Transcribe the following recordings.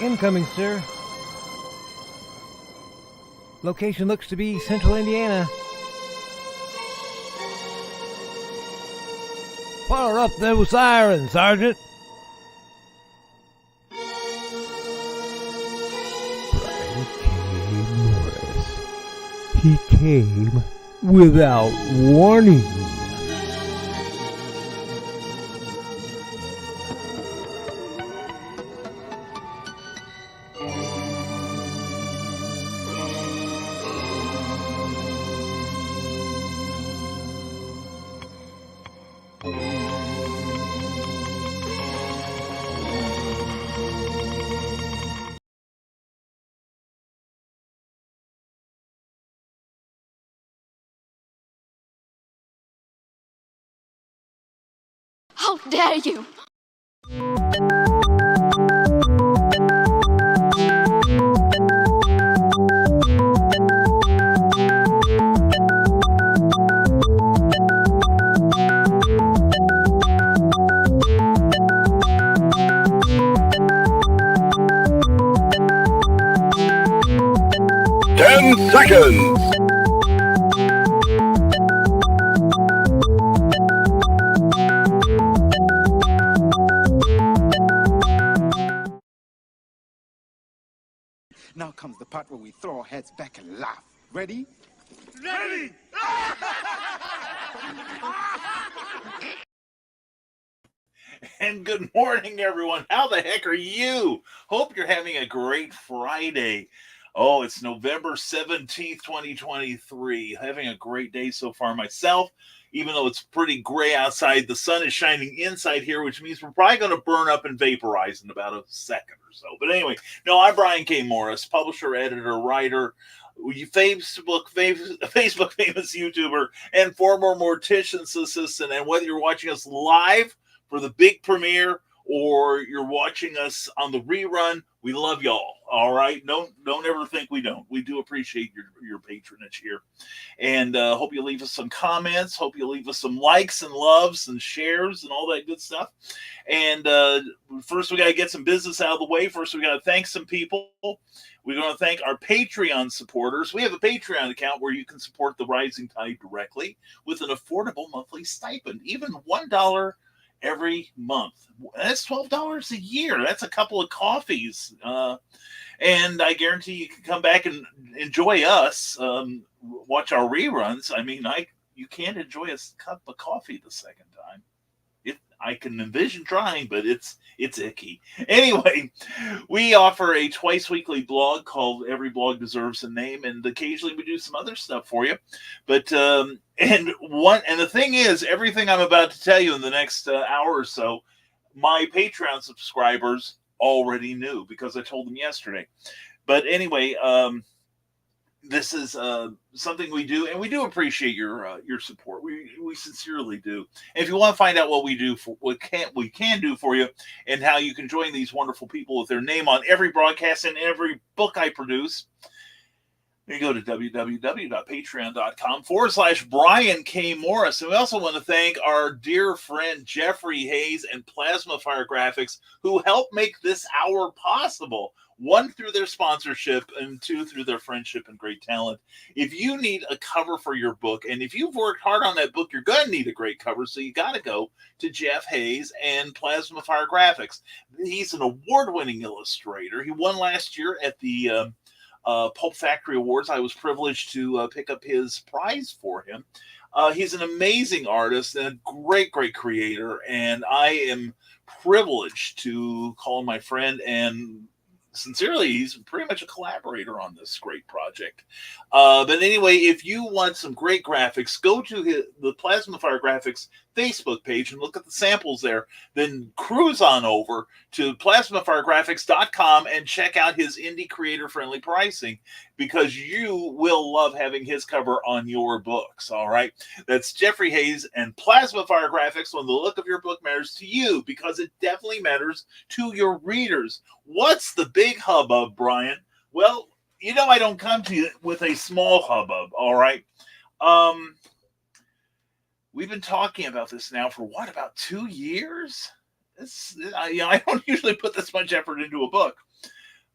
Incoming, sir. Location looks to be Central Indiana. Fire up those sirens, Sergeant. Brian K. Morris. He came without warning. How dare you! Seconds. Now comes the part where we throw our heads back and laugh. Ready? Ready! And good morning, everyone. How the heck are you? Hope you're having a great Friday. Oh, it's November 17th, 2023. Having a great day so far myself, even though it's pretty gray outside. The sun is shining inside here, which means we're probably going to burn up and vaporize in about a second or so. But anyway, no, I'm Brian K. Morris, publisher, editor, writer, Facebook famous YouTuber, and former mortician's assistant. And whether you're watching us live for the big premiere or you're watching us on the rerun, we love y'all. All right, don't ever think we don't. We do appreciate your patronage here, and hope you leave us some comments. Hope you leave us some likes and loves and shares and all that good stuff. And first, we got to get some business out of the way. First, we got to thank some people. We're going to thank our Patreon supporters. We have a Patreon account where you can support the Rising Tide directly with an affordable monthly stipend, even $1 every month. That's $12 a year. That's a couple of coffees. And I guarantee you can come back and enjoy us, watch our reruns. I mean, you can't enjoy a cup of coffee the second time. I can envision trying, but it's icky. Anyway, we offer a twice weekly blog called Every Blog Deserves a Name, and occasionally we do some other stuff for you. But and the thing is, everything I'm about to tell you in the next hour or so, my Patreon subscribers already knew because I told them yesterday. But anyway, this is something we do, and we do appreciate your support. We sincerely do. And if you want to find out what we do for we can do for you, and how you can join these wonderful people with their name on every broadcast and every book I produce, you go to www.patreon.com/Brian K. Morris. And we also want to thank our dear friend Jeffrey Hayes and Plasma Fire Graphics, who helped make this hour possible. One, through their sponsorship, and two, through their friendship and great talent. If you need a cover for your book, and if you've worked hard on that book, you're going to need a great cover, so you got to go to Jeff Hayes and Plasma Fire Graphics. He's an award-winning illustrator. He won last year at the Pulp Factory Awards. I was privileged to pick up his prize for him. He's an amazing artist and a great creator, and I am privileged to call him my friend, and sincerely, he's pretty much a collaborator on this great project. But anyway, if you want some great graphics, go to the Plasma Fire Graphics Facebook page and look at the samples there. Then cruise on over to plasmafiregraphics.com and check out his indie creator-friendly pricing, because you will love having his cover on your books. All right, that's Jeffrey Hayes and Plasma Fire Graphics. When the look of your book matters to you, because it definitely matters to your readers. What's the big hubbub, Brian? Well, you know I don't come to you with a small hubbub. All right. We've been talking about this now for about 2 years? I don't usually put this much effort into a book.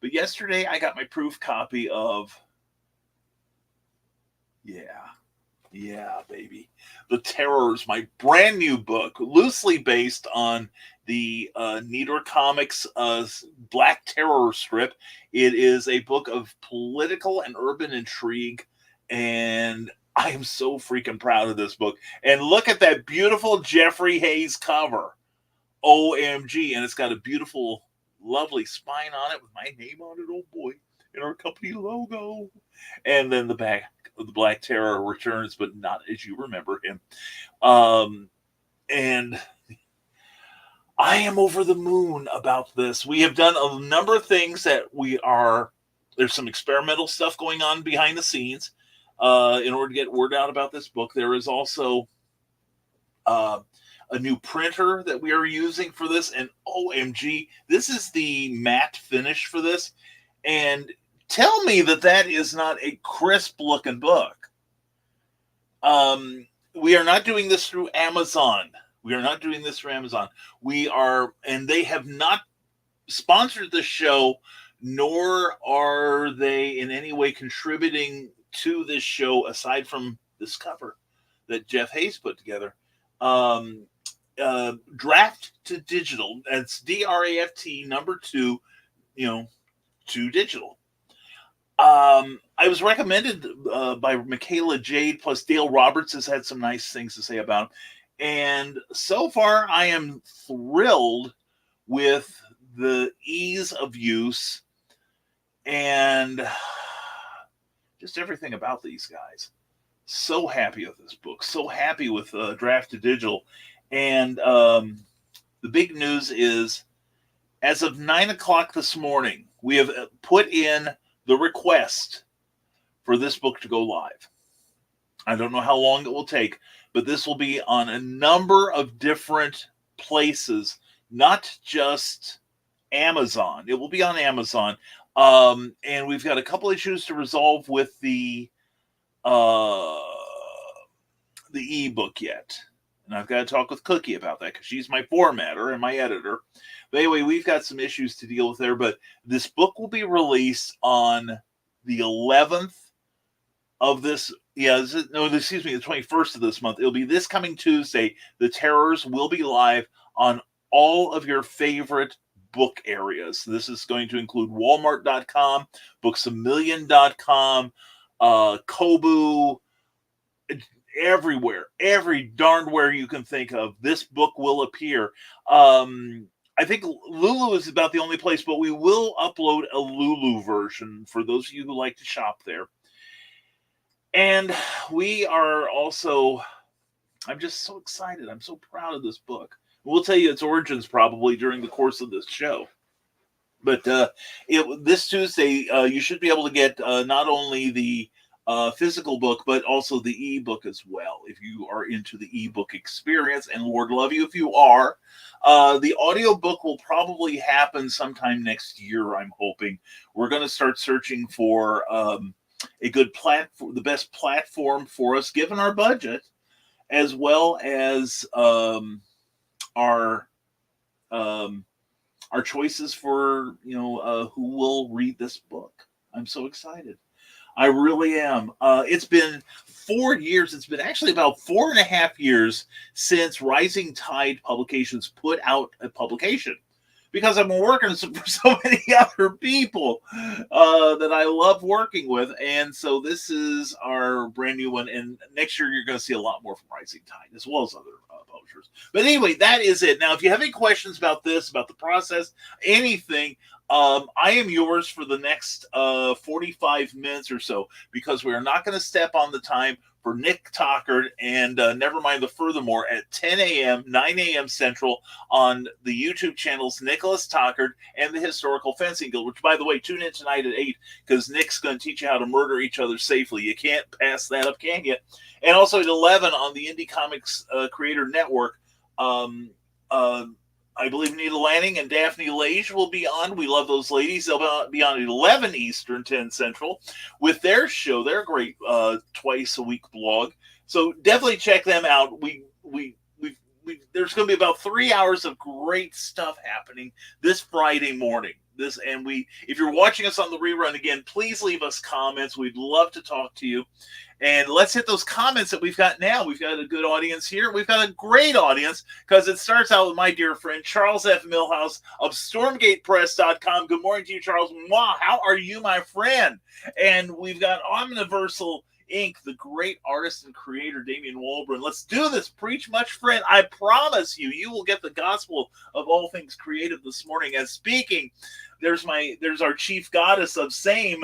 But yesterday I got my proof copy of, yeah, baby, The Terrors, my brand new book, loosely based on the Needler Comics Black Terror strip. It is a book of political and urban intrigue, and I am so freaking proud of this book. And look at that beautiful Jeffrey Hayes cover. OMG. And it's got a beautiful, lovely spine on it with my name on it, oh boy, and our company logo. And then the back of The Black Terror returns, but not as you remember him. And I am over the moon about this. We have done a number of things that there's some experimental stuff going on behind the scenes in order to get word out about this book. There is also a new printer that we are using for this, and OMG, this is the matte finish for this. And tell me that is not a crisp looking book. We are not doing this through Amazon. And they have not sponsored the show, nor are they in any way contributing to this show aside from this cover that Jeff Hayes put together. Draft to Digital. That's DRAFT number 2, to digital. I was recommended by Michaela Jade, plus Dale Roberts has had some nice things to say about him. And so far, I am thrilled with the ease of use and just everything about these guys. So happy with this book. So happy with Draft to Digital. And the big news is, as of 9 o'clock this morning, we have put in the request for this book to go live. I don't know how long it will take, but this will be on a number of different places, not just Amazon. It will be on Amazon. And we've got a couple issues to resolve with the ebook yet. And I've got to talk with Cookie about that because she's my formatter and my editor. But anyway, we've got some issues to deal with there. But this book will be released on the 11th of this. The 21st of this month. It'll be this coming Tuesday. The Terrors will be live on all of your favorite book areas. This is going to include Walmart.com, Booksamillion.com, Kobo, everywhere, every darn where you can think of. This book will appear. I think Lulu is about the only place, but we will upload a Lulu version for those of you who like to shop there. And we are also, I'm just so excited. I'm so proud of this book. We'll tell you its origins probably during the course of this show. But this Tuesday, you should be able to get not only the physical book, but also the ebook as well, if you are into the ebook experience. And Lord love you if you are. The audiobook will probably happen sometime next year, I'm hoping. We're going to start searching for a good platform, the best platform for us, given our budget, as well as our choices for who will read this book. I'm so excited. I really am. It's been 4 years. It's been actually about 4.5 years since Rising Tide Publications put out a publication, because I've been working for so many other people that I love working with. And so this is our brand new one. And next year, you're going to see a lot more from Rising Tide, as well as other publishers. But anyway, that is it. Now, if you have any questions about this, about the process, anything, I am yours for the next 45 minutes or so, because we are not going to step on the time for Nick Tockard, and never mind the furthermore, at 10 a.m., 9 a.m. Central on the YouTube channels Nicholas Tockard and the Historical Fencing Guild, which, by the way, tune in tonight at 8, because Nick's going to teach you how to murder each other safely. You can't pass that up, can you? And also at 11 on the Indie Comics Creator Network. I believe Nita Lanning and Daphne Lage will be on. We love those ladies. They'll be on 11 Eastern, 10 Central with their show, their great twice-a-week blog. So definitely check them out. There's going to be about 3 hours of great stuff happening this Friday morning. this, and if you're watching us on the rerun again, please leave us comments. We'd love to talk to you. And let's hit those comments that we've got now. We've got a good audience here. We've got a great audience because it starts out with my dear friend, Charles F. Millhouse of StormgatePress.com. Good morning to you, Charles. Wow, how are you, my friend? And we've got Omniversal Inc., the great artist and creator, Damian Walbrin. Let's do this. Preach much, friend. I promise you, you will get the gospel of all things creative this morning. As speaking, there's our chief goddess of same,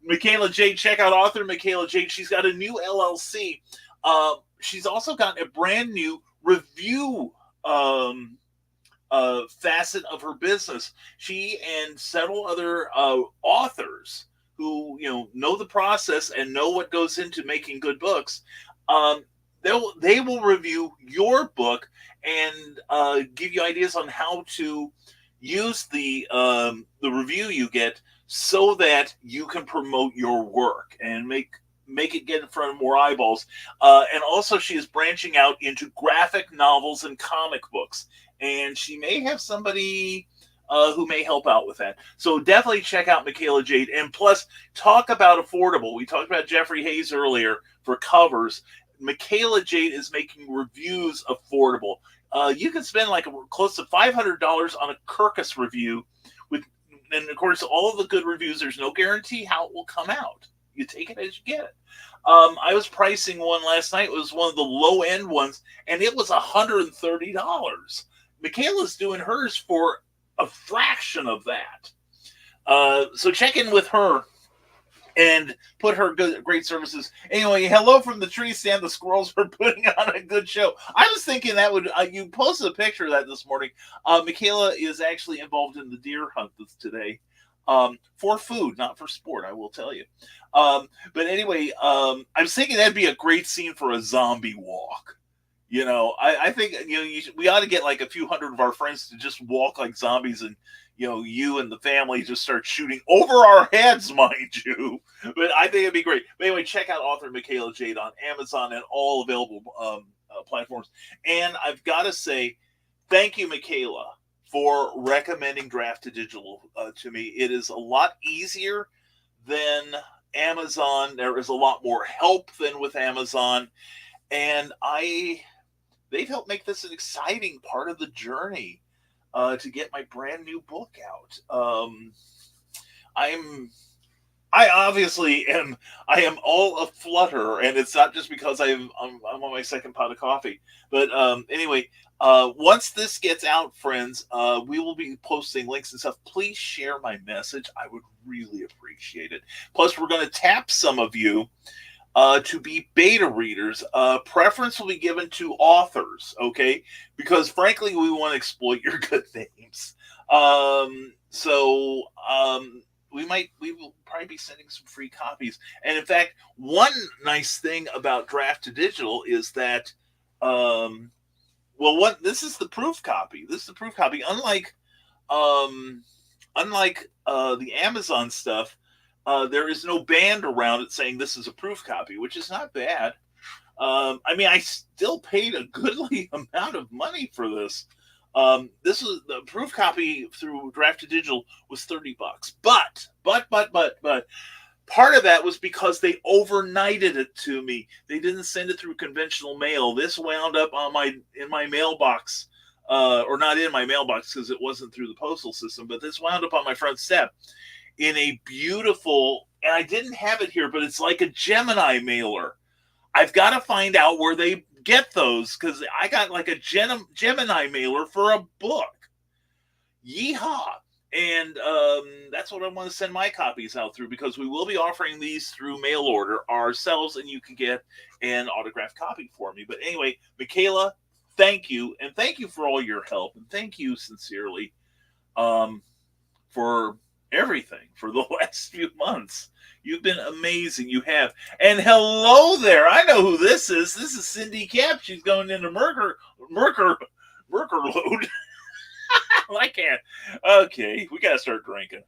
Michaela Jade. Check out author Michaela Jade. She's got a new LLC. She's also got a brand new review facet of her business. She and several other authors who know the process and know what goes into making good books. They will review your book and give you ideas on how to use the review you get so that you can promote your work and make it get in front of more eyeballs. And also, she is branching out into graphic novels and comic books, and she may have somebody who may help out with that. So definitely check out Michaela Jade. And plus, talk about affordable. We talked about Jeffrey Hayes earlier for covers. Michaela Jade is making reviews affordable. You can spend like close to $500 on a Kirkus review and of course, all of the good reviews, there's no guarantee how it will come out. You take it as you get it. I was pricing one last night. It was one of the low-end ones, and it was $130. Michaela's doing hers for a fraction of that. So check in with her and put her great services. Anyway, hello from the tree stand. The squirrels are putting on a good show. I was thinking that would you posted a picture of that this morning. Michaela is actually involved in the deer hunt today, for food, not for sport, I will tell you. But anyway, I was thinking that'd be a great scene for a zombie walk. I think we ought to get like a few hundred of our friends to just walk like zombies, and you and the family just start shooting over our heads, mind you. But I think it'd be great. But anyway, check out author Michaela Jade on Amazon and all available platforms. And I've got to say, thank you, Michaela, for recommending Draft to Digital to me. It is a lot easier than Amazon. There is a lot more help than with Amazon. And they've helped make this an exciting part of the journey to get my brand new book out. I obviously am all aflutter, and it's not just because I'm on my second pot of coffee. But anyway, once this gets out, friends, we will be posting links and stuff. Please share my message. I would really appreciate it. Plus, we're going to tap some of you to be beta readers. Preference will be given to authors, okay? Because frankly, we want to exploit your good names. We will probably be sending some free copies. And in fact, one nice thing about Draft to Digital is that, this is the proof copy. This is the proof copy. Unlike the Amazon stuff, there is no band around it saying this is a proof copy, which is not bad. I still paid a goodly amount of money for this. This was the proof copy through Draft to Digital was $30. But part of that was because they overnighted it to me. They didn't send it through conventional mail. This wound up in my mailbox, or not in my mailbox because it wasn't through the postal system, but this wound up on my front step in a beautiful, and I didn't have it here, but it's like a Gemini mailer. I've got to find out where they get those, because I got like a Gemini mailer for a book. Yeehaw. And that's what I want to send my copies out through, because we will be offering these through mail order ourselves, and you can get an autographed copy for me. But anyway, Michaela, thank you. And thank you for all your help. And thank you sincerely for everything for the last few months. You've been amazing. You have. And hello there. I know who this is. This is Cindy Cap. She's going into Merker load. I can't. Okay, we got to start drinking.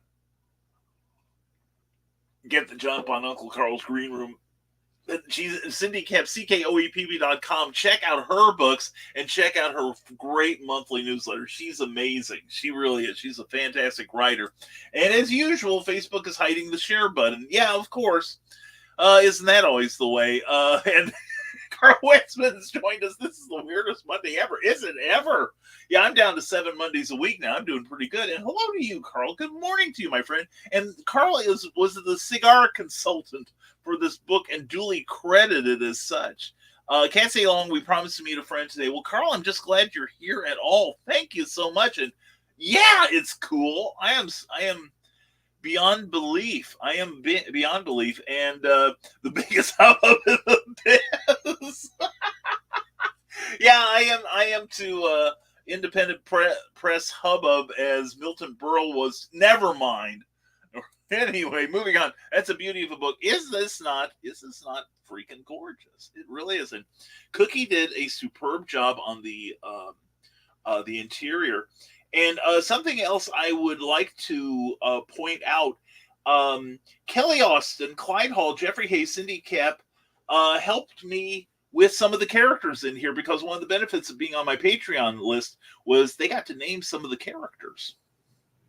Get the jump on Uncle Carl's Green Room. She's Cindy Kemp, CKOEPB.com. Check out her books and check out her great monthly newsletter. She's amazing. She really is. She's a fantastic writer. And as usual, Facebook is hiding the share button. Yeah, of course. Isn't that always the way? And Carl Westman has joined us. This is the weirdest Monday ever. Is it ever? Yeah, I'm down to 7 Mondays a week now. I'm doing pretty good. And hello to you, Carl. Good morning to you, my friend. And Carl was the cigar consultant for this book and duly credited as such. Can't say long. We promised to meet a friend today. Well, Carl, I'm just glad you're here at all. Thank you so much. And yeah, it's cool. I am beyond belief. I am beyond belief. And the biggest hubbub in the biz. Yeah, I am to independent press hubbub as Milton Berle was. Never mind. Anyway, moving on. That's the beauty of a book. Is this not freaking gorgeous? It really isn't. Cookie did a superb job on the interior. And something else I would like to point out, Kelly Austin, Clyde Hall, Jeffrey Hayes, Cindy Kemp helped me with some of the characters in here, because one of the benefits of being on my Patreon list was they got to name some of the characters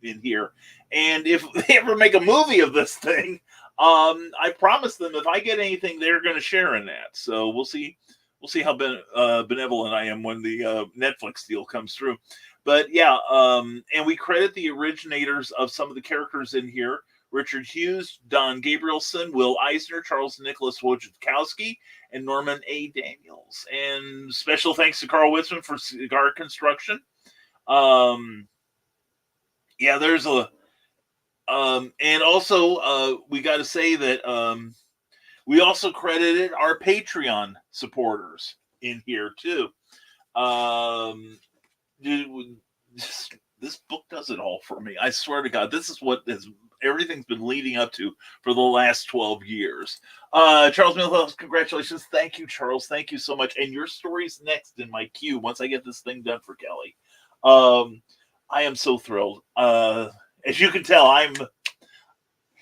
in here. And if they ever make a movie of this thing, I promise them if I get anything, they're going to share in that. So we'll see how benevolent I am when the Netflix deal comes through. But yeah, and we credit the originators of some of the characters in here: Richard Hughes, Don Gabrielson, Will Eisner, Charles Nicholas Wojciechowski, and Norman A. Daniels. And special thanks to Carl Witzman for cigar construction. Yeah, there's a and also we got to say that we also credited our Patreon supporters in here too. This book does it all for me. I swear to God, this is what everything's been leading up to for the last 12 years. Charles Milhouse, congratulations. Thank you, Charles. Thank you so much. And your story's next in my queue once I get this thing done for Kelly. I am so thrilled. As you can tell,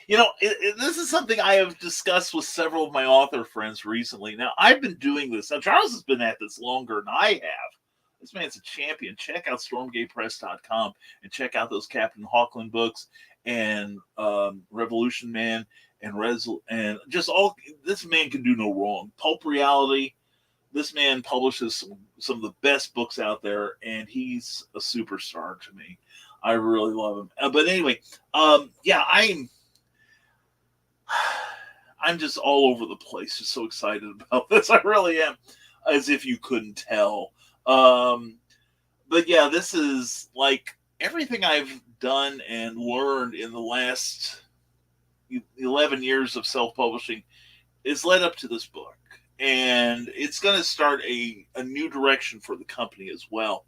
this is something I have discussed with several of my author friends recently. Now, I've been doing this. Now, Charles has been at this longer than I have. This man's a champion. Check out stormgatepress.com and check out those Captain Hawkland books and Revolution Man and just all. This man can do no wrong. Pulp Reality. This man publishes some of the best books out there, and he's a superstar to me. I really love him. But anyway, yeah, I'm just all over the place. Just so excited about this. I really am, as if you couldn't tell. But yeah, this is like everything I've done and learned in the last 11 years of self-publishing is led up to this book. And it's going to start a new direction for the company as well.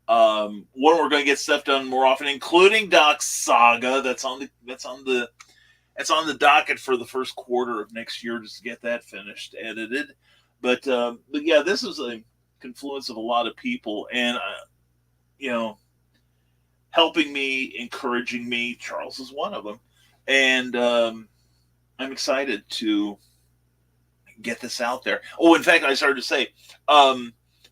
One, we're going to get stuff done more often, including Doc's Saga. That's on the docket for the first quarter of next year, just to get that finished, edited. But yeah, this is a confluence of a lot of people, and helping me, encouraging me. Charles is one of them, and I'm excited to get this out there. Oh, in fact, I started to say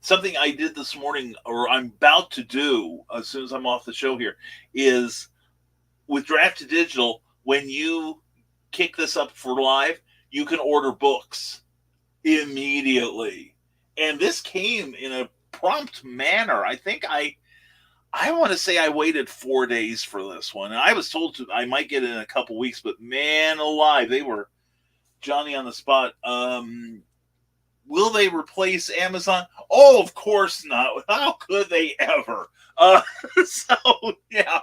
something I did this morning, or I'm about to do as soon as I'm off the show here, is with Draft to Digital. When you kick this up for live, you can order books immediately. And this came in a prompt manner. I think I want to say I waited 4 days for this one. And I was told I might get it in a couple weeks, but man alive, they were Johnny on the spot. Will they replace Amazon? Oh, of course not. How could they ever? So, yeah.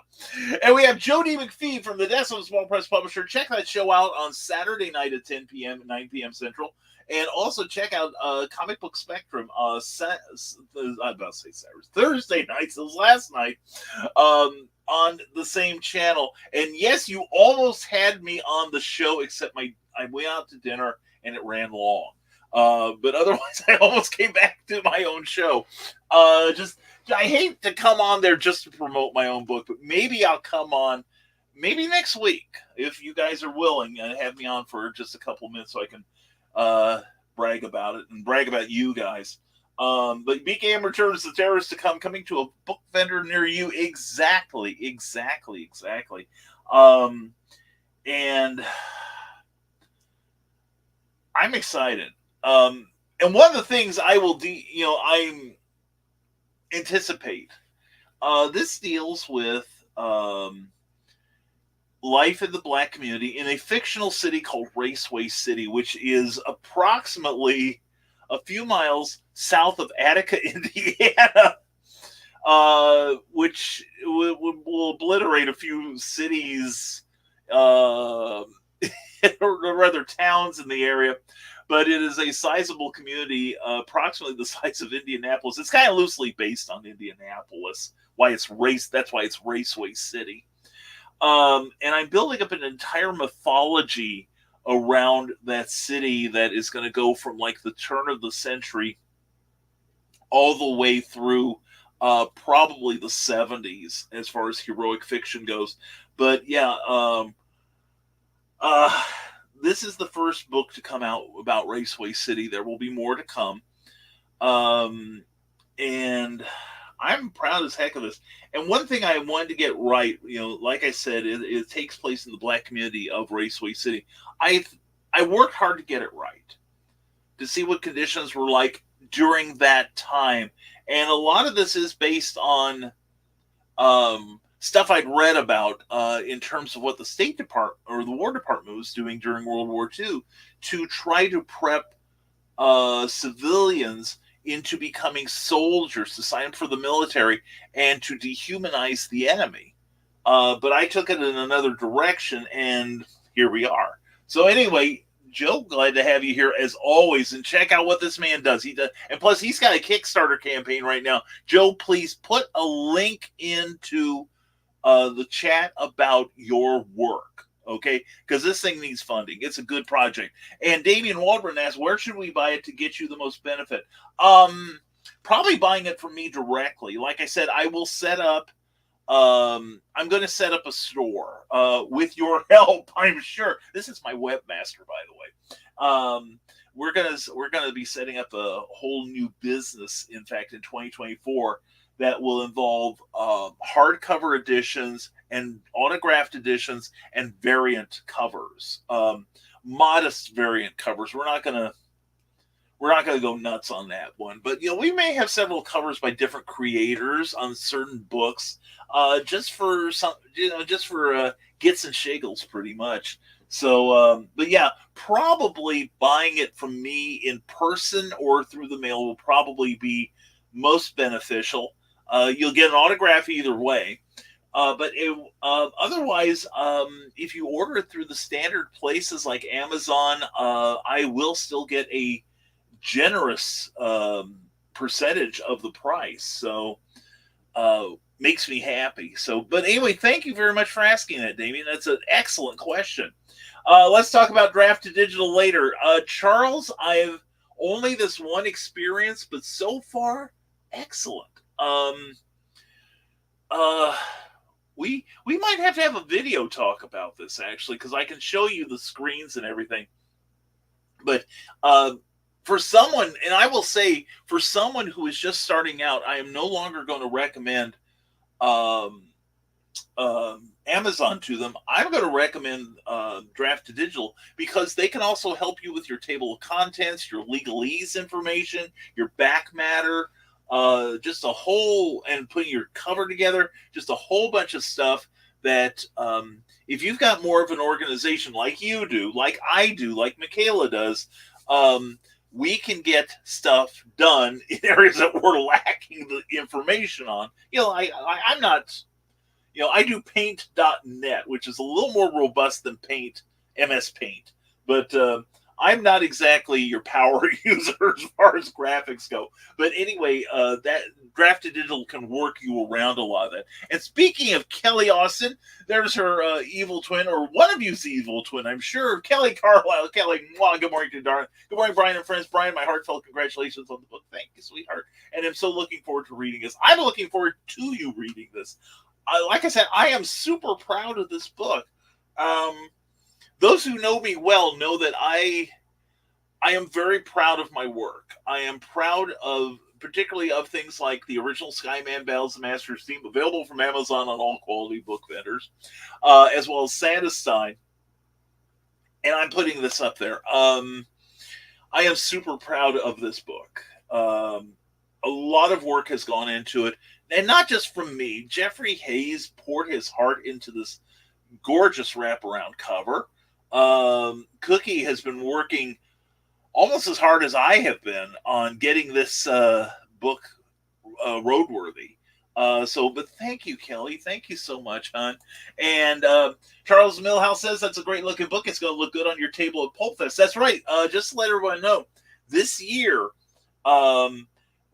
And we have Jody McPhee from the Desolate Small Press Publisher. Check that show out on Saturday night at 10 p.m., 9 p.m. Central. And also check out Comic Book Spectrum Thursday nights, it was last night, on the same channel. And yes, you almost had me on the show, except I went out to dinner and it ran long. But otherwise, I almost came back to my own show. I hate to come on there just to promote my own book, but maybe I'll come on maybe next week if you guys are willing and have me on for just a couple minutes so I can brag about it and brag about you guys. But BKM returns the terrorists to come, coming to a book vendor near you. Exactly. And I'm excited. And one of the things I will I'm anticipate. This deals with life in the black community in a fictional city called Raceway City, which is approximately a few miles south of Attica, Indiana, which will obliterate a few cities, or rather towns in the area. But it is a sizable community, approximately the size of Indianapolis. It's kind of loosely based on Indianapolis. That's why it's Raceway City. And I'm building up an entire mythology around that city that is going to go from like the turn of the century all the way through probably the 70s as far as heroic fiction goes. But yeah, this is the first book to come out about Raceway City. There will be more to come. And I'm proud as heck of this. And one thing I wanted to get right, like I said, it takes place in the black community of Raceway City. I worked hard to get it right, to see what conditions were like during that time. And a lot of this is based on stuff I'd read about in terms of what the State Department or the War Department was doing during World War II to try to prep civilians into becoming soldiers, to sign up for the military, and to dehumanize the enemy. But I took it in another direction, and here we are. So anyway, Joe, glad to have you here as always, and check out what this man does. And plus, he's got a Kickstarter campaign right now. Joe, please put a link into the chat about your work, okay? Because this thing needs funding. It's a good project. And Damian Waldron asks, where should we buy it to get you the most benefit? Probably buying it from me directly. Like I said, I will set up, I'm going to set up a store with your help, I'm sure. This is my webmaster, by the way. We're gonna be setting up a whole new business, in fact, in 2024, that will involve hardcover editions and autographed editions and variant covers, modest variant covers. We're not gonna go nuts on that one, but we may have several covers by different creators on certain books, just for some, just for gits and shiggles, pretty much. So, but yeah, probably buying it from me in person or through the mail will probably be most beneficial. You'll get an autograph either way. But otherwise, if you order it through the standard places like Amazon, I will still get a generous percentage of the price. So makes me happy. So, but anyway, thank you very much for asking that, Damien. That's an excellent question. Let's talk about Draft to Digital later. Charles, I've only this one experience, but so far, excellent. We might have to have a video talk about this, actually, because I can show you the screens and everything. But for someone, and I will say, for someone who is just starting out, I am no longer going to recommend Amazon to them. I'm going to recommend Draft to Digital, because they can also help you with your table of contents, your legalese information, your back matter, just a whole, and putting your cover together, just a whole bunch of stuff that if you've got more of an organization like you do, like I do, like Michaela does, we can get stuff done in areas that we're lacking the information on. I'm not, I do paint.net, which is a little more robust than MS Paint, but I'm not exactly your power user as far as graphics go. But anyway, that Draft to Digital can work you around a lot of that. And speaking of Kelly Austin, there's her evil twin, or one of you's evil twin, I'm sure. Kelly Carlisle. Kelly, good morning to darling. Good morning, Brian and friends. Brian, my heartfelt congratulations on the book. Thank you, sweetheart. And I'm so looking forward to reading this. I'm looking forward to you reading this. Like I said, I am super proud of this book. Those who know me well know that I I am very proud of my work. I am proud of, particularly of things like the original Skyman Battles of the Masters theme, available from Amazon on all quality book vendors, as well as Santa's Stein. And I'm putting this up there. I am super proud of this book. A lot of work has gone into it, and not just from me. Jeffrey Hayes poured his heart into this gorgeous wraparound cover. Cookie has been working almost as hard as I have been on getting this book roadworthy. But thank you, Kelly. Thank you so much, hon. And Charles Millhouse says that's a great looking book. It's going to look good on your table at Pulp Fest. That's right. Just to let everyone know, this year,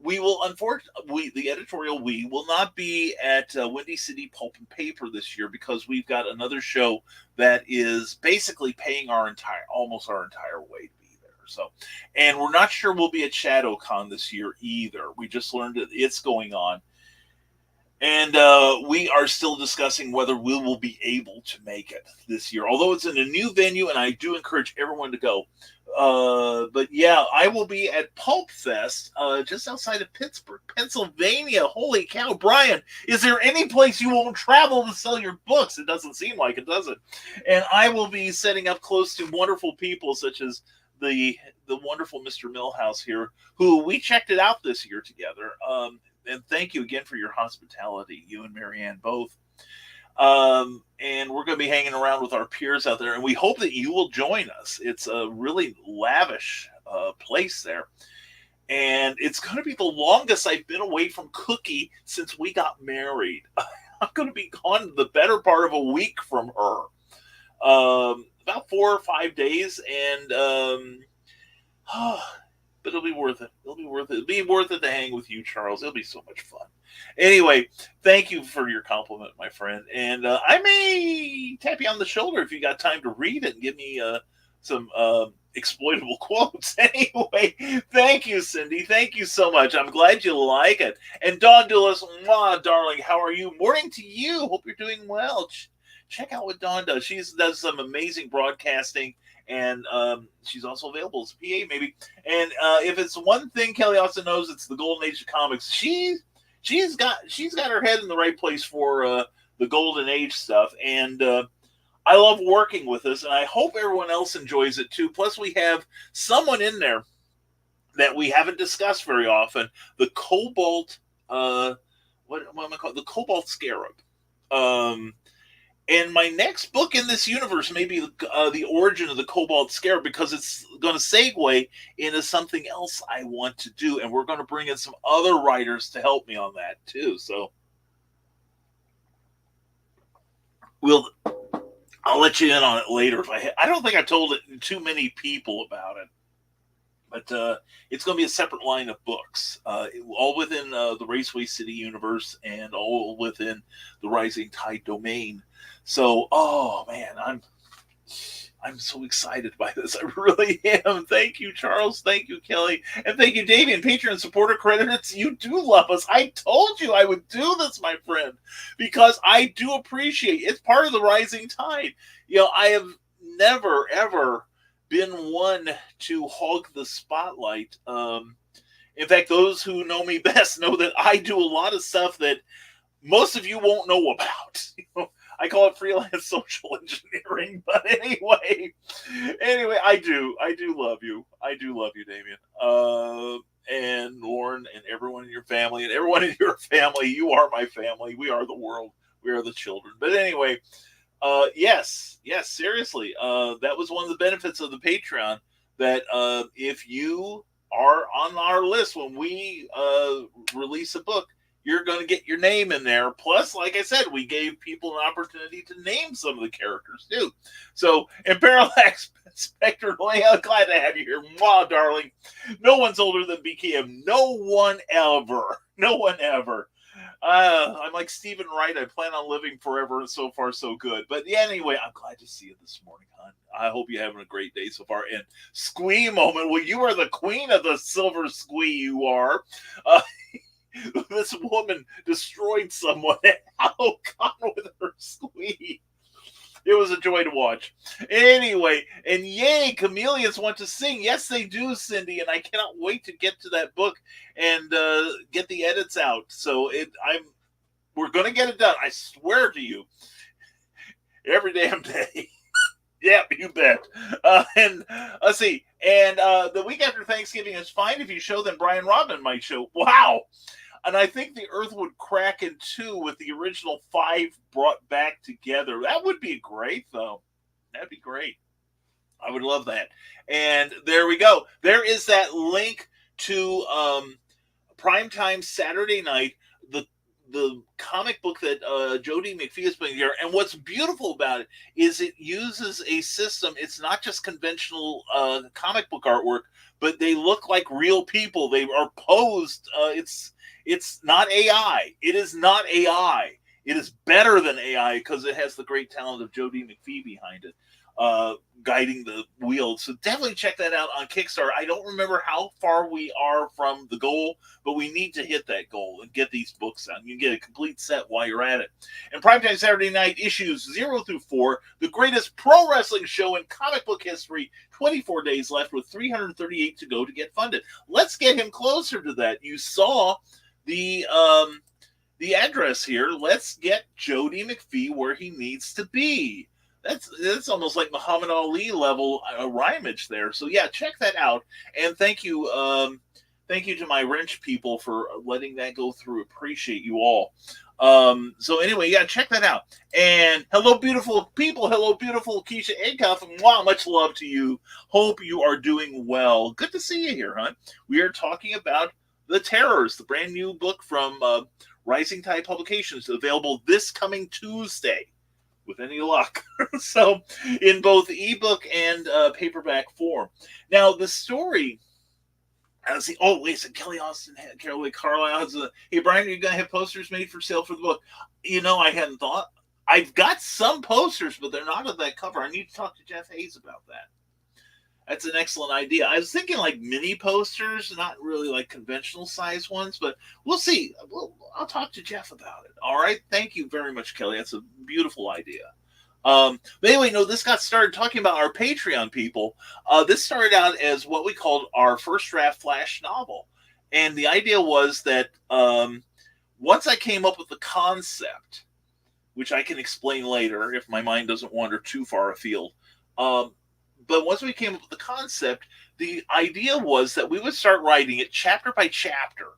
we will, unfortunately, the editorial, we will not be at Windy City Pulp and Paper this year because we've got another show that is basically paying almost our entire way to be there. So, and we're not sure we'll be at ShadowCon this year either. We just learned that it's going on. And we are still discussing whether we will be able to make it this year, although it's in a new venue, and I do encourage everyone to go. But yeah, I will be at Pulp Fest just outside of Pittsburgh, Pennsylvania. Holy cow, Brian, is there any place you won't travel to sell your books? It doesn't seem like it, does it? And I will be setting up close to wonderful people such as the wonderful Mr. Millhouse here, who we checked it out this year together. And thank you again for your hospitality, you and Marianne both. And we're going to be hanging around with our peers out there, and we hope that you will join us. It's a really lavish place there. And it's going to be the longest I've been away from Cookie since we got married. I'm going to be gone the better part of a week from her. About 4 or 5 days, and but it'll be worth it. It'll be worth it. It'll be worth it to hang with you, Charles. It'll be so much fun. Anyway, thank you for your compliment, my friend. And I may tap you on the shoulder if you got time to read it and give me some exploitable quotes. Anyway, thank you, Cindy. Thank you so much. I'm glad you like it. And Dawn Dulles, darling, how are you? Morning to you. Hope you're doing well. Check out what Dawn does. She does some amazing broadcasting. And she's also available as a PA, maybe. And if it's one thing Kelly also knows, it's the golden age of comics. She's got her head in the right place for the golden age stuff. And I love working with this, and I hope everyone else enjoys it too. Plus, we have someone in there that we haven't discussed very often: the Cobalt. What am I called? The Cobalt Scarab. And my next book in this universe may be the origin of the Cobalt Scarab, because it's going to segue into something else I want to do. And we're going to bring in some other writers to help me on that too. So I'll let you in on it later. I don't think I told it too many people about it. But it's going to be a separate line of books, all within the Raceway City universe and all within the Rising Tide domain. So, oh man, I'm so excited by this. I really am. Thank you, Charles. Thank you, Kelly. And thank you, Davian. Patreon supporter credits. You do love us. I told you I would do this, my friend, because I do appreciate it. It's part of the Rising Tide. I have never, ever been one to hog the spotlight. In fact, those who know me best know that I do a lot of stuff that most of you won't know about. I call it freelance social engineering, but anyway, I do love you. I do love you, Damien. And Lauren and everyone in your family and everyone in your family. You are my family. We are the world. We are the children. But anyway, yes, seriously. That was one of the benefits of the Patreon, that if you are on our list when we release a book, you're going to get your name in there. Plus, like I said, we gave people an opportunity to name some of the characters too. So, and Parallax Spectre, glad to have you here. Mwah, darling. No one's older than BKM. No one ever. I'm like Stephen Wright. I plan on living forever, and so far so good. But yeah, anyway, I'm glad to see you this morning, hon. I hope you're having a great day so far. And Squee moment. Well, you are the queen of the silver squee, you are. This woman destroyed someone. How gone with her squee? It was a joy to watch. Anyway, and yay, chameleons want to sing. Yes, they do, Cindy, and I cannot wait to get to that book and get the edits out. So we're going to get it done. I swear to you, every damn day. Yeah, you bet. And let's see. And the week after Thanksgiving is fine if you show, then Brian Rodman might show. Wow. And I think the Earth would crack in two with the original 5 brought back together. That would be great, though. That'd be great. I would love that. And there we go. There is that link to Primetime Saturday night, the comic book that Jody McPhee is putting here. And what's beautiful about it is it uses a system. It's not just conventional comic book artwork, but they look like real people. They are posed. It's not AI. It is not AI. It is better than AI because it has the great talent of Jody McPhee behind it, guiding the wheel. So definitely check that out on Kickstarter. I don't remember how far we are from the goal, but we need to hit that goal and get these books out. You can get a complete set while you're at it. And Primetime Saturday Night issues 0 through 4, the greatest pro wrestling show in comic book history. 24 days left with 338 to go to get funded. Let's get him closer to that. You saw the address here. Let's get Jody McPhee where he needs to be. That's almost like Muhammad Ali level rhymage there. So yeah, check that out. And thank you to my wrench people for letting that go through. Appreciate you all. So anyway, yeah, check that out. And hello, beautiful people. Hello, beautiful Keisha Eggcuff. And wow, much love to you. Hope you are doing well. Good to see you here, hon. We are talking about The Terrors, the brand new book from Rising Tide Publications, available this coming Tuesday, with any luck. So, in both ebook and paperback form. Now, the story. Let's see. Oh, wait. So Kelly Austin, Carol Carlisle has hey, Brian, are you going to have posters made for sale for the book? You know, I hadn't thought. I've got some posters, but they're not of that cover. I need to talk to Jeff Hayes about that. That's an excellent idea. I was thinking like mini posters, not really like conventional size ones, but we'll see. I'll talk to Jeff about it. All right. Thank you very much, Kelly. That's a beautiful idea. But anyway, no, this got started talking about our Patreon people. This started out as what we called our first draft flash novel. And the idea was that once I came up with the concept, which I can explain later if my mind doesn't wander too far afield, but once we came up with the concept, the idea was that we would start writing it chapter by chapter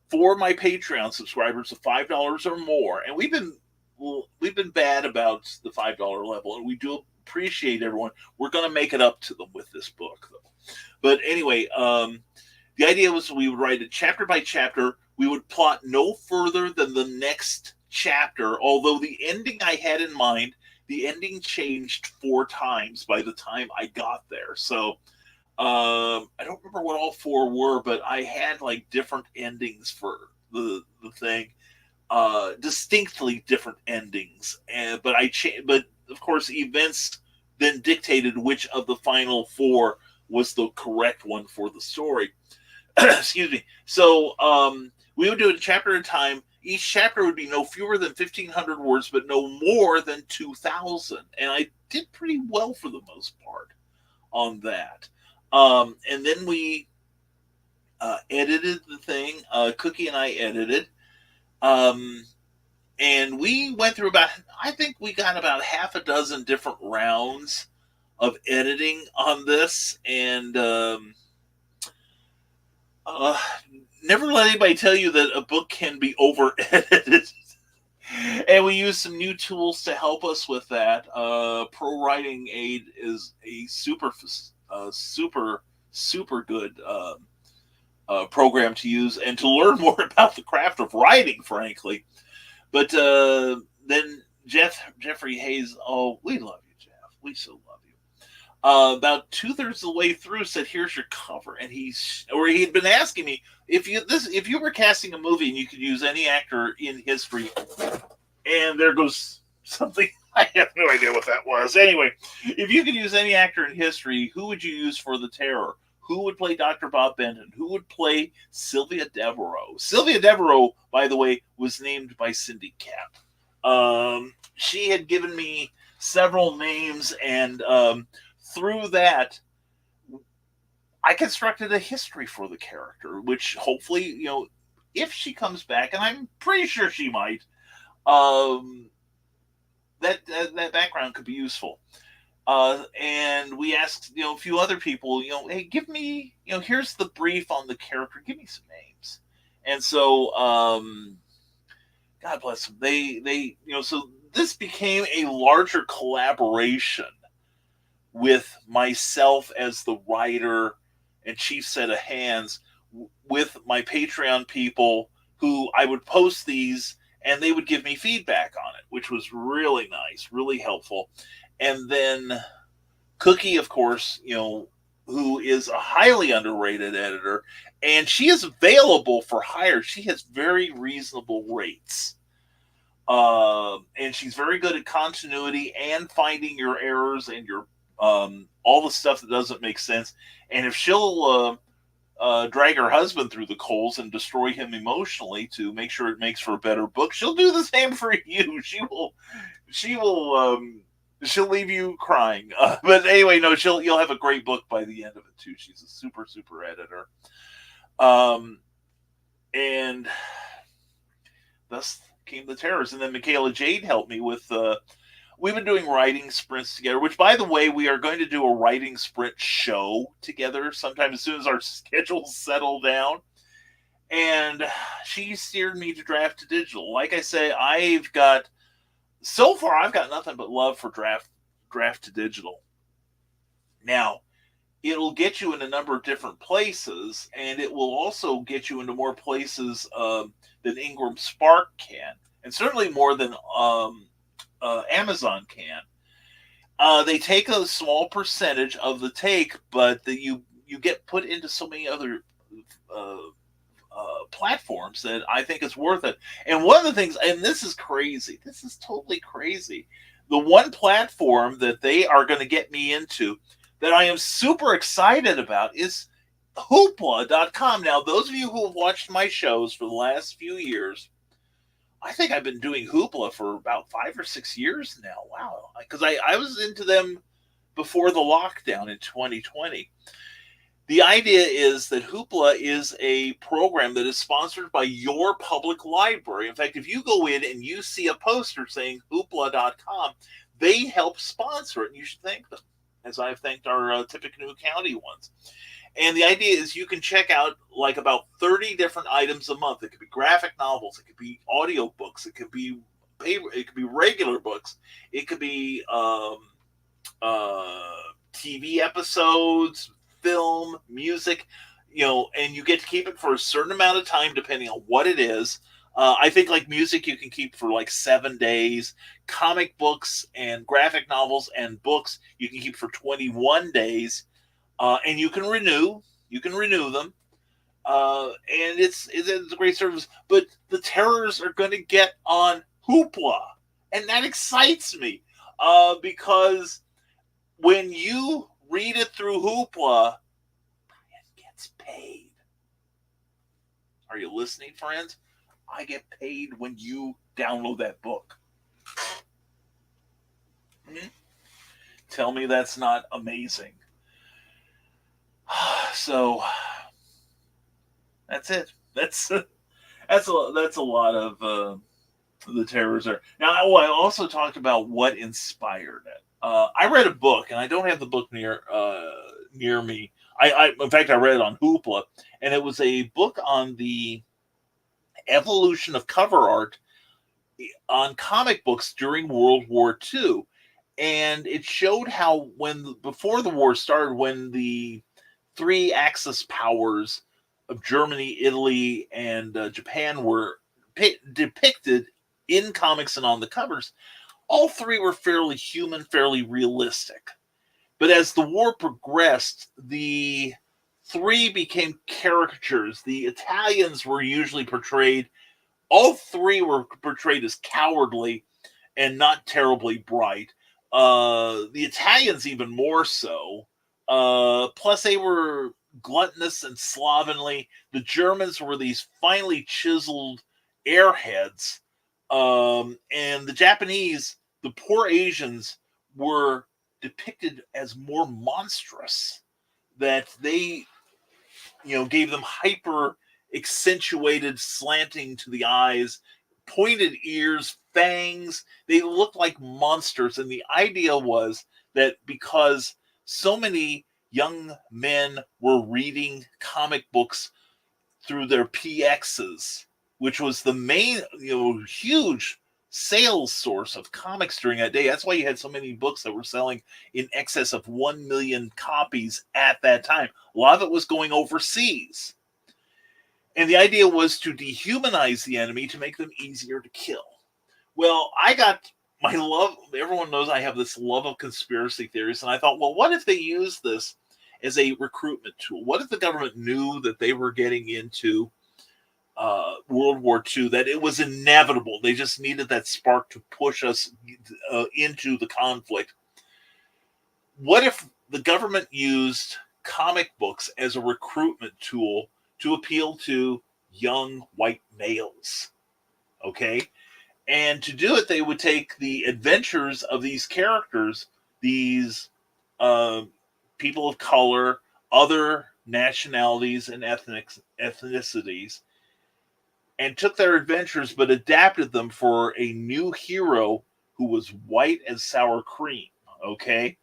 for my Patreon subscribers of $5 or more. And we've been bad about the $5 level, and we do appreciate everyone. We're going to make it up to them with this book, though. But anyway, the idea was we would write it chapter by chapter. We would plot no further than the next chapter, although the ending I had in mind, the ending changed 4 times by the time I got there. So I don't remember what all 4 were, but I had like different endings for the thing, distinctly different endings. But of course, events then dictated which of the final 4 was the correct one for the story. Excuse me. So we would do it a chapter at a time. Each chapter would be no fewer than 1,500 words, but no more than 2,000. And I did pretty well for the most part on that. And then we edited the thing. Cookie and I edited. And we went through I think we got about half a dozen different rounds of editing on this. And never let anybody tell you that a book can be over-edited. And we use some new tools to help us with that. Pro Writing Aid is a super good program to use and to learn more about the craft of writing, frankly. But then Jeffrey Hayes, oh, we love you, Jeff. We so love you. About 2/3 of the way through said, here's your cover. And he had been asking me, if you were casting a movie and you could use any actor in history, and there goes something, I have no idea what that was. Anyway, if you could use any actor in history, who would you use for The Terror? Who would play Dr. Bob Benton? Who would play Sylvia Devereaux? Sylvia Devereaux, by the way, was named by Cindy Cap. She had given me several names, and through that, I constructed a history for the character, which hopefully, if she comes back, and I'm pretty sure she might, that background could be useful. And we asked, a few other people, hey, give me, here's the brief on the character. Give me some names. And so, God bless them. So this became a larger collaboration with myself as the writer and chief set of hands, with my Patreon people, who I would post these and they would give me feedback on it, which was really nice, really helpful. And then Cookie, of course, who is a highly underrated editor, and she is available for hire. She has very reasonable rates. And she's very good at continuity and finding your errors and your all the stuff that doesn't make sense. And if she'll drag her husband through the coals and destroy him emotionally to make sure it makes for a better book, she'll do the same for you. She'll leave you crying. But anyway, no, you'll have a great book by the end of it too. She's a super, super editor. And thus came the Terrors. And then Michaela Jade helped me with, we've been doing writing sprints together, which, by the way, we are going to do a writing sprint show together sometime as soon as our schedules settle down. And she steered me to Draft to Digital. Like I say, so far I've got nothing but love for Draft to Digital. Now, it'll get you in a number of different places, and it will also get you into more places than Ingram Spark can, and certainly more than Amazon can. They take a small percentage of the take, but you get put into so many other platforms that I think it's worth it. And one of the things, and this is crazy, this is totally crazy, the one platform that they are going to get me into that I am super excited about is Hoopla.com. Now, those of you who have watched my shows for the last few years, I think I've been doing Hoopla for about 5 or 6 years now. Wow. Because I was into them before the lockdown in 2020. The idea is that Hoopla is a program that is sponsored by your public library. In fact, if you go in and you see a poster saying Hoopla.com, they help sponsor it, and you should thank them, as I've thanked our Tippecanoe County ones. And the idea is you can check out like about 30 different items a month. It could be graphic novels, it could be audio books, it could be regular books, it could be TV episodes, film, music, and you get to keep it for a certain amount of time depending on what it is. I think like music you can keep for like 7 days. Comic books and graphic novels and books you can keep for 21 days. And you can renew them. And it's a great service. But the Terrors are going to get on Hoopla. And that excites me. Because when you read it through Hoopla, it gets paid. Are you listening, friends? I get paid when you download that book. Tell me that's not amazing. So that's it. That's a lot of the Terrors there. Now, I also talked about what inspired it. I read a book, and I don't have the book near me. In fact, I read it on Hoopla, and it was a book on the evolution of cover art on comic books during World War II. And it showed how before the war started, when the three Axis powers of Germany, Italy, and Japan were depicted in comics and on the covers, all three were fairly human, fairly realistic. But as the war progressed, the three became caricatures. The Italians were usually portrayed, all three were portrayed as cowardly and not terribly bright. The Italians even more so. Plus they were gluttonous and slovenly. The Germans were these finely chiseled airheads. And the Japanese, the poor Asians, were depicted as more monstrous, that they, gave them hyper accentuated slanting to the eyes, pointed ears, fangs. They looked like monsters. And the idea was that because so many young men were reading comic books through their PXs, which was the main, huge sales source of comics during that day. That's why you had so many books that were selling in excess of 1 million copies at that time. A lot of it was going overseas. And the idea was to dehumanize the enemy to make them easier to kill. Well, I got my love. Everyone knows I have this love of conspiracy theories. And I thought, well, what if they use this as a recruitment tool? What if the government knew that they were getting into World War II, that it was inevitable? They just needed that spark to push us into the conflict. What if the government used comic books as a recruitment tool to appeal to young white males? Okay? And to do it, they would take the adventures of these characters, these people of color, other nationalities and ethnicities, and took their adventures but adapted them for a new hero who was white as sour cream. Okay?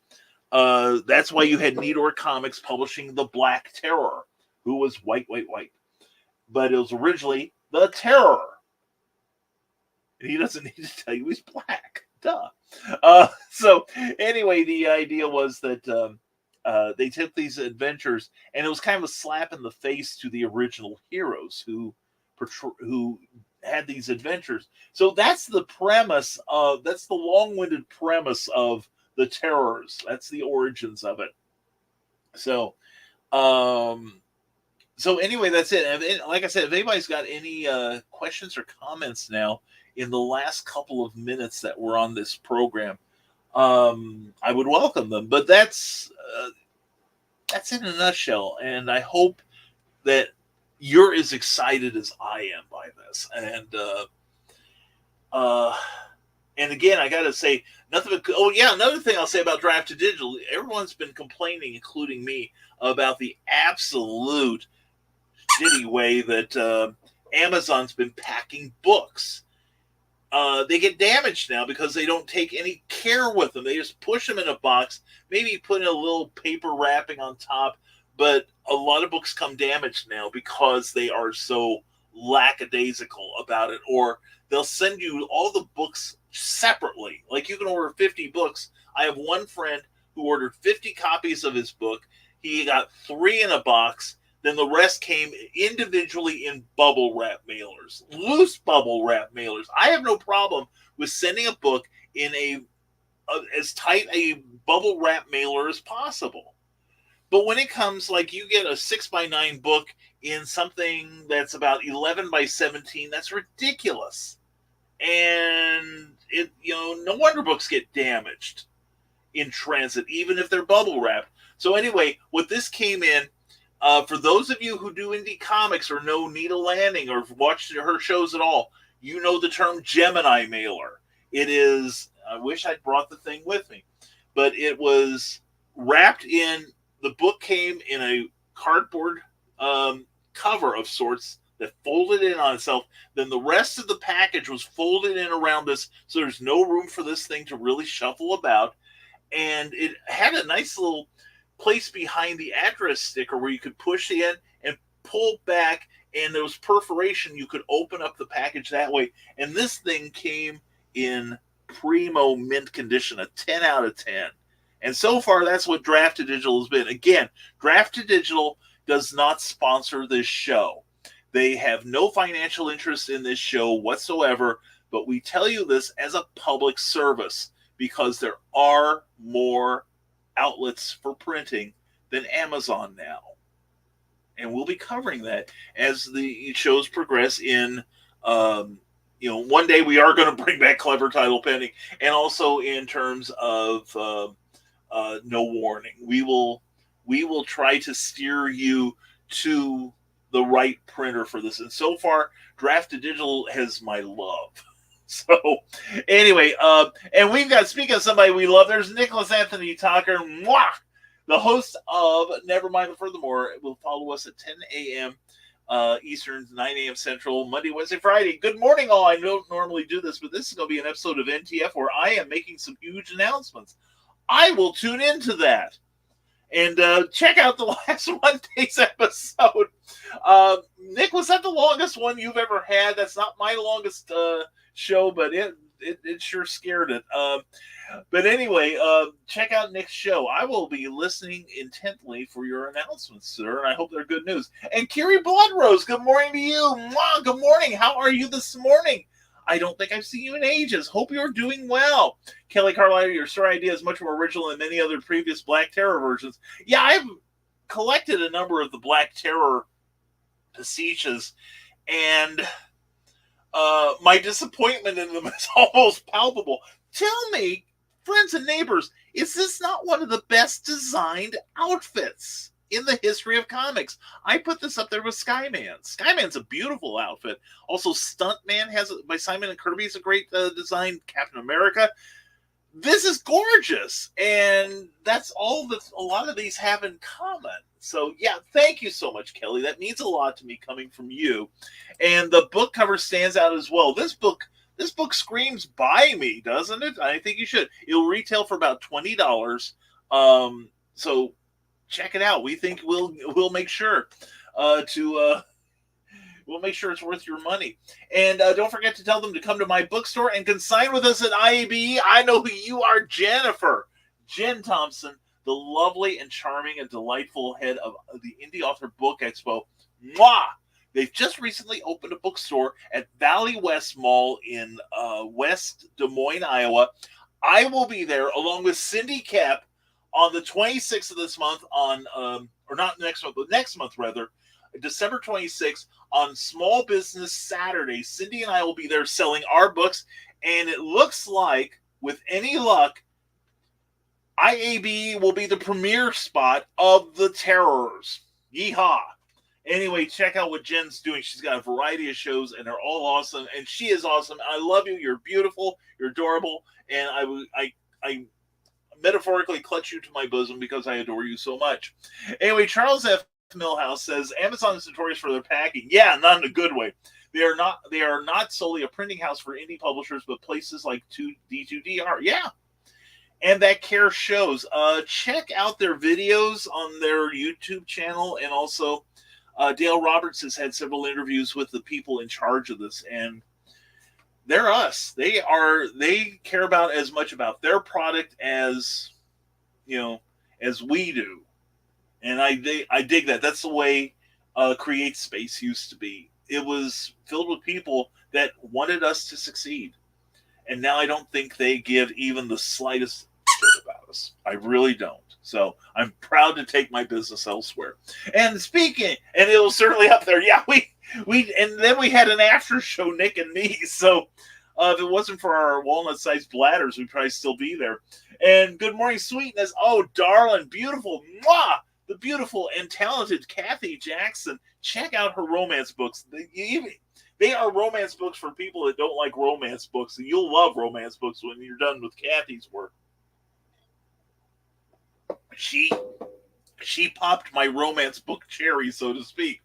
That's why you had Needor Comics publishing The Black Terror, who was white. But it was originally The Terror. And he doesn't need to tell you he's black. Duh. So anyway, the idea was that they took these adventures, and it was kind of a slap in the face to the original heroes who had these adventures. So that's the premise that's the long-winded premise of The Terrors. That's the origins of it. So, anyway, that's it. And like I said, if anybody's got any questions or comments now in the last couple of minutes that we're on this program, I would welcome them. But that's in a nutshell. And I hope that you're as excited as I am by this. And again, I got to say, another thing I'll say about Draft to Digital, everyone's been complaining, including me, about the absolute shitty way that Amazon's been packing books. They get damaged now because they don't take any care with them. They just push them in a box, maybe put in a little paper wrapping on top, but a lot of books come damaged now because they are so lackadaisical about it. Or they'll send you all the books separately. Like, you can order 50 books. I have one friend who ordered 50 copies of his book. He got 3 in a box. Then the rest came individually in bubble wrap mailers, loose bubble wrap mailers. I have no problem with sending a book in as tight a bubble wrap mailer as possible. But when it comes, like, you get a 6x9 book in something that's about 11x17, that's ridiculous. And no wonder books get damaged in transit, even if they're bubble wrapped. So anyway, what this came in, for those of you who do indie comics or know Nita Lanning or watched her shows at all, you know the term Gemini mailer. It is, I wish I'd brought the thing with me, but it was wrapped in, the book came in a cardboard cover of sorts that folded in on itself. Then the rest of the package was folded in around this, so there's no room for this thing to really shuffle about. And it had a nice little place behind the address sticker where you could push in and pull back, and there was perforation. You could open up the package that way. And this thing came in primo mint condition, a 10 out of 10. And so far, that's what Draft to Digital has been. Again, Draft to Digital does not sponsor this show. They have no financial interest in this show whatsoever, but we tell you this as a public service because there are more outlets for printing than Amazon now. And we'll be covering that as the shows progress in, one day we are going to bring back Clever Title Pending, and also in terms of No Warning. We will try to steer you to the right printer for this. And so far, Draft to Digital has my love. So, anyway, and we've got, speaking of somebody we love, there's Nicholas Anthony Tucker, the host of Nevermind the Furthermore. Will follow us at 10 a.m. Eastern, 9 a.m. Central, Monday, Wednesday, Friday. Good morning, all. I don't normally do this, but this is going to be an episode of NTF where I am making some huge announcements. I will tune into that. And check out the last Monday's episode. Nick, was that the longest one you've ever had? That's not my longest show, but it sure scared it. But anyway, check out Nick's show. I will be listening intently for your announcements, sir, and I hope they're good news. And Carrie Bloodrose, good morning to you. Mwah, good morning. How are you this morning? I don't think I've seen you in ages. Hope you're doing well. Kelly Carlisle, your story idea is much more original than many other previous Black Terror versions. Yeah, I've collected a number of the Black Terror pastiches, and my disappointment in them is almost palpable. Tell me, friends and neighbors, is this not one of the best designed outfits in the history of comics? I put this up there with Skyman. Skyman's a beautiful outfit. Also, Stuntman by Simon and Kirby is a great design. Captain America. This is gorgeous, and that's all that a lot of these have in common. So, yeah, thank you so much, Kelly. That means a lot to me coming from you. And the book cover stands out as well. This book screams buy me, doesn't it? I think you should. It'll retail for about $20. So check it out. We think we'll make sure we'll make sure it's worth your money. And don't forget to tell them to come to my bookstore and consign with us at IABE. I know who you are, Jennifer. Jen Thompson, the lovely and charming and delightful head of the Indie Author Book Expo. Mwah! They've just recently opened a bookstore at Valley West Mall in West Des Moines, Iowa. I will be there along with Cindy Kapp on the 26th of this month or not next month, but next month rather, December 26th on Small Business Saturday. Cindy and I will be there selling our books, and it looks like, with any luck, IAB will be the premiere spot of The Terrors. Yeehaw. Anyway, check out what Jen's doing. She's got a variety of shows, and they're all awesome, and she is awesome. I love you. You're beautiful. You're adorable, and I metaphorically clutch you to my bosom because I adore you so much. Anyway, Charles F. Millhouse says Amazon is notorious for their packing. Yeah, not in a good way. They are not solely a printing house for indie publishers, but places like D2DR. Yeah. And that care shows. Check out their videos on their YouTube channel, and also Dale Roberts has had several interviews with the people in charge of this, and they're us. They care about as much about their product as we do. And I dig that. That's the way Create Space used to be. It was filled with people that wanted us to succeed. And now I don't think they give even the slightest shit about us. I really don't. So I'm proud to take my business elsewhere. And speaking, and it was certainly up there. Yeah, and then we had an after show, Nick and me. So if it wasn't for our walnut-sized bladders, we'd probably still be there. And good morning, sweetness. Oh, darling, beautiful. Mwah! The beautiful and talented Kathy Jackson. Check out her romance books. They are romance books for people that don't like romance books. And you'll love romance books when you're done with Kathy's work. She popped my romance book cherry, so to speak.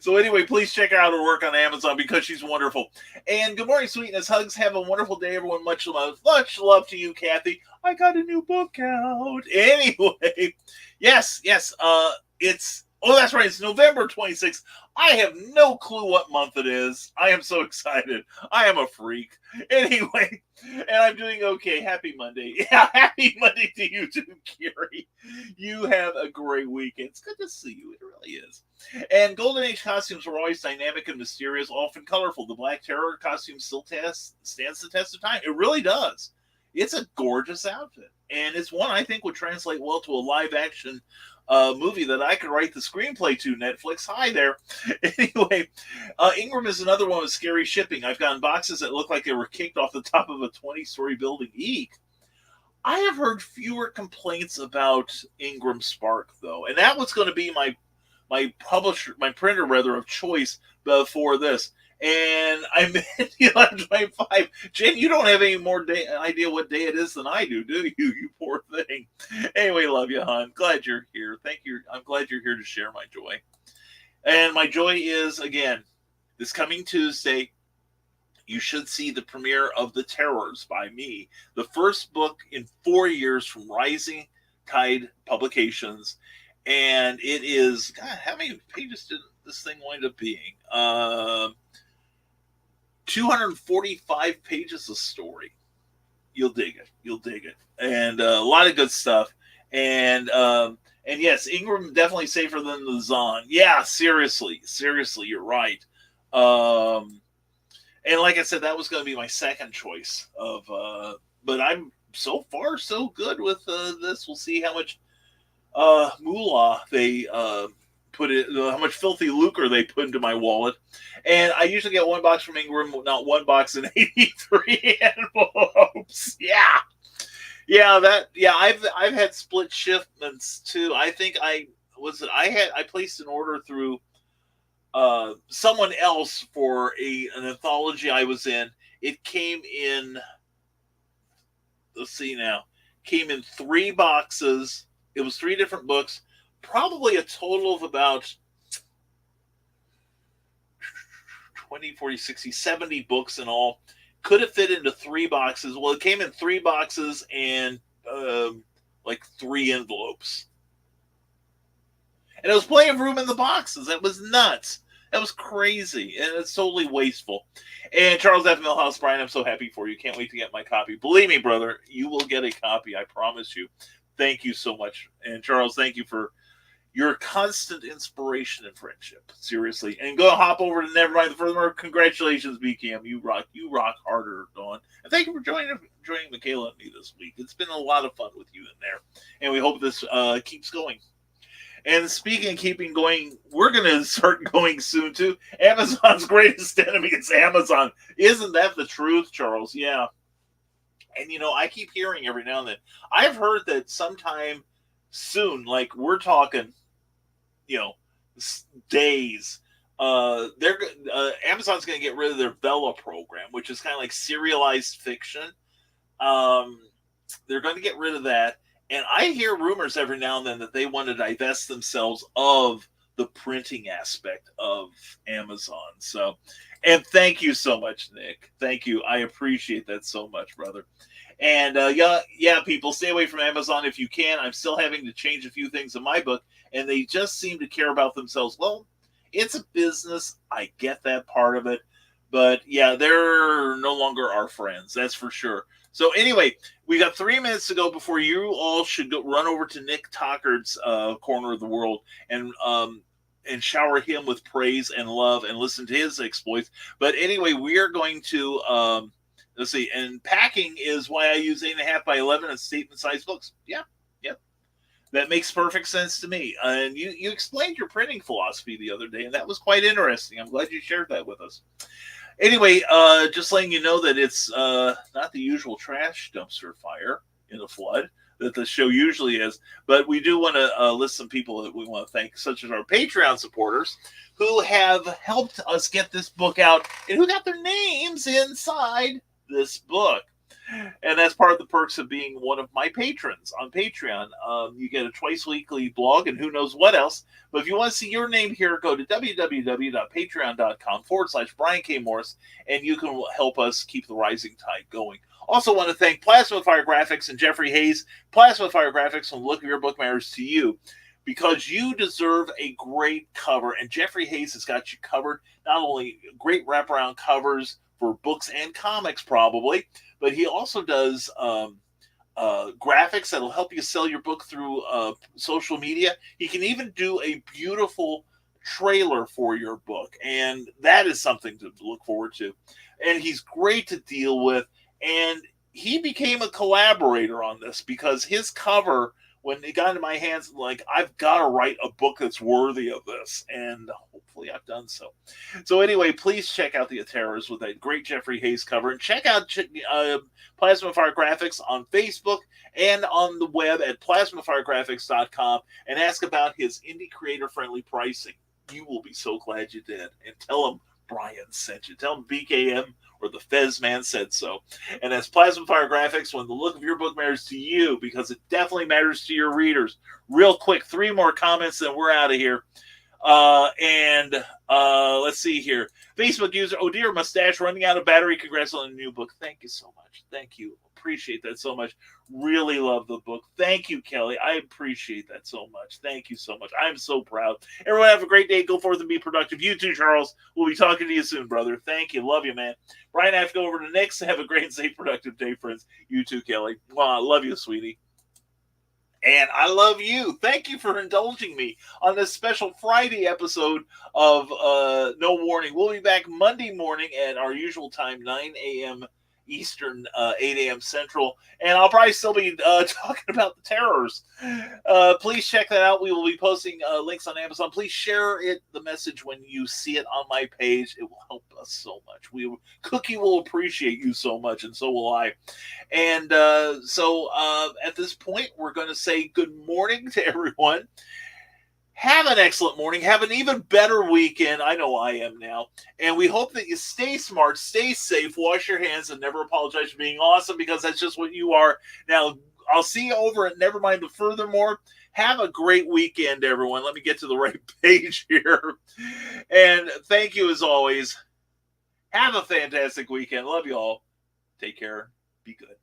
So anyway, please check out her work on Amazon because she's wonderful. And good morning, sweetness. Hugs. Have a wonderful day, everyone. Much love. Much love to you, Kathy. I got a new book out. Anyway, yes. That's right. It's November 26th. I have no clue what month it is. I am so excited. I am a freak. Anyway, and I'm doing okay. Happy Monday. Yeah, happy Monday to you too, Carrie. You have a great weekend. It's good to see you. It really is. And Golden Age costumes were always dynamic and mysterious, often colorful. The Black Terror costume still stands the test of time. It really does. It's a gorgeous outfit. And it's one I think would translate well to a live-action movie that I could write the screenplay to, Netflix. Hi there. Anyway, Ingram is another one with scary shipping. I've gotten boxes that look like they were kicked off the top of a 20-story building. Eek. I have heard fewer complaints about Ingram Spark, though. And that was going to be my printer, of choice before this. And I'm in 11:25. Jen, you don't have any more idea what day it is than I do you? You poor thing. Anyway, love you, hon. Glad you're here. Thank you. I'm glad you're here to share my joy. And my joy is, again, this coming Tuesday, you should see the premiere of The Terrors by me, the first book in 4 years from Rising Tide Publications. And it is, God, how many pages did this thing wind up being? 245 pages of story. You'll dig it. You'll dig it. And a lot of good stuff. And yes, Ingram definitely safer than the Zahn. Yeah, seriously, you're right. And like I said, that was going to be my second choice of, but I'm so far so good with this. We'll see how much moolah they put it, how much filthy lucre they put into my wallet. And I usually get one box from Ingram, not one box and 83 envelopes. I've had split shipments too. I think I placed an order through someone else for an anthology I was in. It came in, let's see now, came in 3 boxes. It was 3 different books, probably a total of about 20, 40, 60, 70 books in all. Could have fit into 3 boxes. Well, it came in 3 boxes and like 3 envelopes. And there was plenty of room in the boxes. That was nuts. That was crazy. And it's totally wasteful. And Charles F. Millhouse, Brian, I'm so happy for you. Can't wait to get my copy. Believe me, brother, you will get a copy. I promise you. Thank you so much. And Charles, thank you for your constant inspiration and friendship. Seriously. And go hop over to Nevermind the Furthermore. Congratulations, BCam. You rock harder, Dawn. And thank you for joining Michaela and me this week. It's been a lot of fun with you in there. And we hope this keeps going. And speaking of keeping going, we're going to start going soon, too. Amazon's greatest enemy is Amazon. Isn't that the truth, Charles? Yeah. And, I keep hearing every now and then. I've heard that sometime soon, like we're talking, days, Amazon's going to get rid of their Vella program, which is kind of like serialized fiction. They're going to get rid of that. And I hear rumors every now and then that they want to divest themselves of the printing aspect of Amazon. So, and thank you so much, Nick. Thank you. I appreciate that so much, brother. And people, stay away from Amazon if you can. I'm still having to change a few things in my book, and they just seem to care about themselves. Well, it's a business. I get that part of it. But yeah, they're no longer our friends. That's for sure. So anyway, we got 3 minutes to go before you all should run over to Nick Tockard's corner of the world and shower him with praise and love and listen to his exploits. But anyway, we are going to let's see. And packing is why I use 8.5 by 11 as statement-sized books. Yeah. That makes perfect sense to me. And you explained your printing philosophy the other day, and that was quite interesting. I'm glad you shared that with us. Anyway, just letting you know that it's not the usual trash dumpster fire in a flood that the show usually is, but we do want to list some people that we want to thank, such as our Patreon supporters who have helped us get this book out and who got their names inside this book. And that's part of the perks of being one of my patrons on Patreon. You get a twice weekly blog and who knows what else. But if you want to see your name here, go to www.patreon.com/Brian K. Morris, and you can help us keep the rising tide going. Also want to thank Plasma Fire Graphics and Jeffrey Hayes. Plasma Fire Graphics, and the look of your book matters to you, because you deserve a great cover. And Jeffrey Hayes has got you covered. Not only great wraparound covers for books and comics, probably, but he also does graphics that'll help you sell your book through social media. He can even do a beautiful trailer for your book, and that is something to look forward to. And he's great to deal with, and he became a collaborator on this because his cover, when it got into my hands, like, I've got to write a book that's worthy of this, and hopefully I've done so. So anyway, please check out the Terrors with that great Jeffrey Hayes cover, and check out Plasma Fire Graphics on Facebook and on the web at plasmafiregraphics.com, and ask about his indie creator-friendly pricing. You will be so glad you did. And tell him Brian sent you. Tell him BKM or the Fez man said so. And that's Plasma Fire Graphics, when the look of your book matters to you, because it definitely matters to your readers. Real quick, 3 more comments, then we're out of here. Let's see here. Facebook user, oh dear, mustache running out of battery. Congrats on the new book. Thank you so much. Thank you. Appreciate that so much. Really love the book. Thank you, Kelly. I appreciate that so much. Thank you so much. I'm so proud. Everyone have a great day. Go forth and be productive. You too, Charles. We'll be talking to you soon, brother. Thank you. Love you, man. Brian, I have to go over to Nick's. Have a great and safe, productive day, friends. You too, Kelly. Well, I love you, sweetie. And I love you. Thank you for indulging me on this special Friday episode of No Warning. We'll be back Monday morning at our usual time, 9 a.m. Eastern, 8 a.m. Central. And I'll probably still be talking about the terrors. Please check that out. We will be posting links on Amazon. Please share the message when you see it on my page. It will help us so much. Cookie will appreciate you so much, and so will I. And so at this point, we're going to say good morning to everyone. Have an excellent morning. Have an even better weekend. I know I am now. And we hope that you stay smart, stay safe, wash your hands, and never apologize for being awesome, because that's just what you are. Now, I'll see you over at Nevermind, but furthermore, have a great weekend, everyone. Let me get to the right page here. And thank you as always. Have a fantastic weekend. Love you all. Take care. Be good.